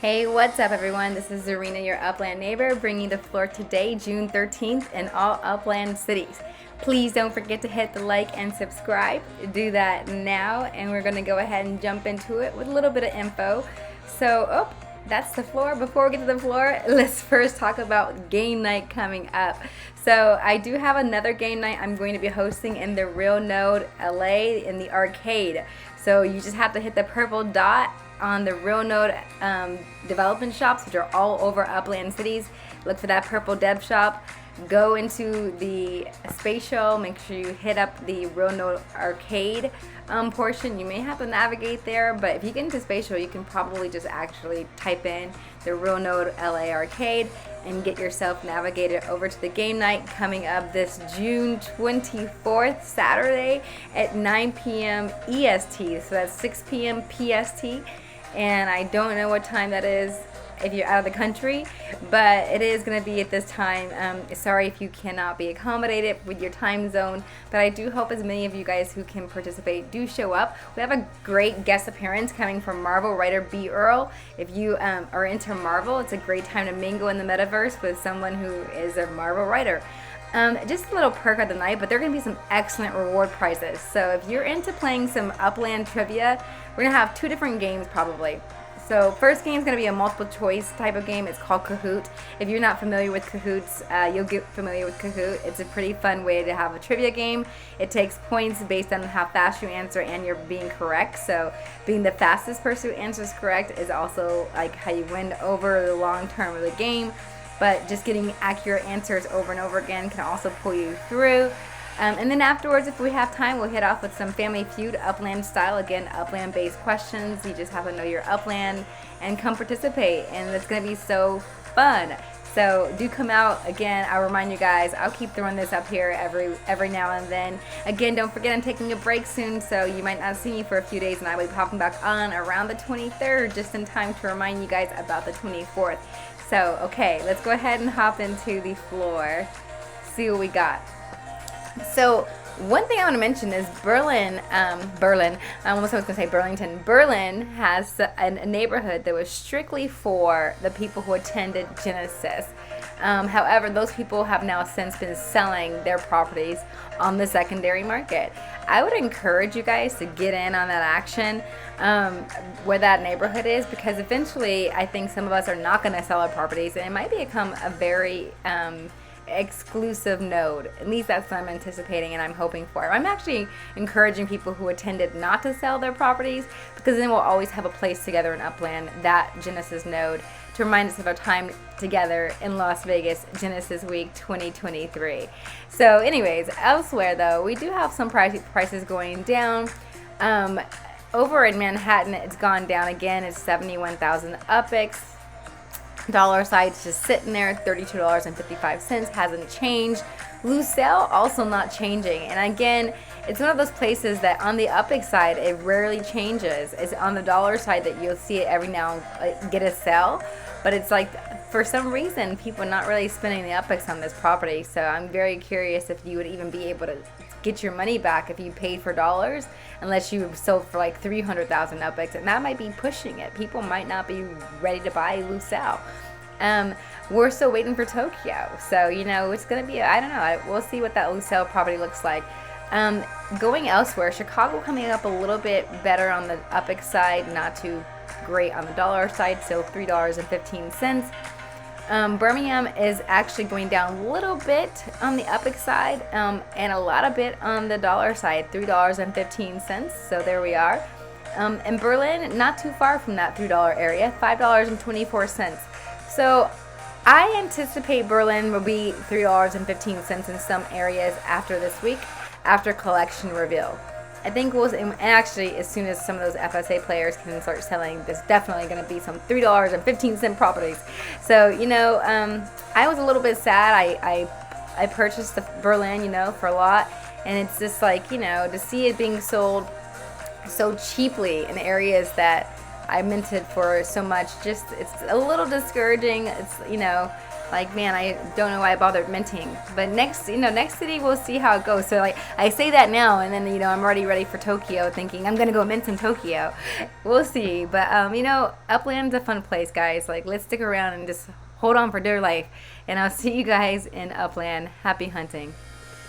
Hey, what's up everyone? This is Zarina, your Upland neighbor, bringing the floor today, June 13th, in all Upland cities. Please don't forget to hit the like and subscribe. Do that now, and we're gonna go ahead and jump into it with a little bit of info. So, that's the floor. Before we get to the floor, let's first talk about game night coming up. So I do have another game night I'm going to be hosting in the Real Node LA in the arcade. So you just have to hit the purple dot on the Real Node development shops, which are all over Upland cities. Look for that purple dev shop. Go into the spatial, make sure you hit up the Real Node arcade portion. You may have to navigate there, but if you get into spatial, you can probably just actually type in the Real Node LA arcade and get yourself navigated over to the game night coming up this June 24th, Saturday at 9 p.m. EST. So that's 6 p.m. PST. And I don't know what time that is if you're out of the country, but it is going to be at this time. Sorry if you cannot be accommodated with your time zone, but I do hope as many of you guys who can participate do show up. We have a great guest appearance coming from Marvel writer B. Earl. If you are into Marvel, it's a great time to mingle in the metaverse with someone who is a Marvel writer. Just a little perk of the night, but there are going to be some excellent reward prizes. So if you're into playing some Upland trivia, we're going to have two different games probably. So first game is going to be a multiple choice type of game. It's called Kahoot. If you're not familiar with Kahoots, you'll get familiar with Kahoot. It's a pretty fun way to have a trivia game. It takes points based on how fast you answer and you're being correct. So being the fastest person who answers correct is also like how you win over the long term of the game. But just getting accurate answers over and over again can also pull you through. And then afterwards, if we have time, we'll hit off with some Family Feud, Upland style. Again, Upland-based questions. You just have to know your Upland and come participate. And it's going to be so fun. So do come out. Again, I'll remind you guys, I'll keep throwing this up here every now and then. Again, don't forget I'm taking a break soon, so you might not see me for a few days, and I will be popping back on around the 23rd, just in time to remind you guys about the 24th. So, okay, let's go ahead and hop into the floor, see what we got. So one thing I want to mention is Bleurain, I almost was going to say Burlington. Bleurain has a neighborhood that was strictly for the people who attended Genesis. However, those people have now since been selling their properties on the secondary market. I would encourage you guys to get in on that action where that neighborhood is, because eventually I think some of us are not going to sell our properties, and it might become a very exclusive node. At least that's what I'm anticipating and I'm hoping for. I'm actually encouraging people who attended not to sell their properties, because then we'll always have a place together in Upland, that Genesis node, to remind us of our time together in Las Vegas, Genesis Week 2023. So anyways, elsewhere though, we do have some prices going down. Over in Manhattan, it's gone down again. It's 71,000 UPIX. Dollar side's just sitting there, $32.55, hasn't changed. Lucelle also not changing. And again, it's one of those places that on the UPIX side, it rarely changes. It's on the dollar side that you'll see it every now and get a sell. But it's like, for some reason, people are not really spending the UPIX on this property. So I'm very curious if you would even be able to get your money back if you paid for dollars, unless you sold for like 300,000 UPIX, and that might be pushing it. People might not be ready to buy Lucelle. We're still waiting for Tokyo, so it's gonna be, I don't know, we'll see what that Lucelle property looks like. Going elsewhere, Chicago coming up a little bit better on the UPIX side, not too great on the dollar side, so $3.15. Birmingham is actually going down a little bit on the UPIX side, and a lot of bit on the dollar side, $3.15. So there we are. And Berlin, not too far from that $3 area, $5.24. So I anticipate Berlin will be $3.15 in some areas after this week, after collection reveal. I think and actually, as soon as some of those FSA players can start selling, there's definitely going to be some $3.15 properties. So, I was a little bit sad. I purchased the Berlin, for a lot. And it's just like, to see it being sold so cheaply in areas that I minted for so much. Just it's a little discouraging. It's, you know, like, man, I don't know why I bothered minting. But next, you know, next city we'll see how it goes. So like I say that now, and then, you know, I'm already ready for Tokyo, thinking I'm gonna go mint in Tokyo. We'll see. But you know, Upland's a fun place, guys. Like, let's stick around and just hold on for dear life. And I'll see you guys in Upland. Happy hunting.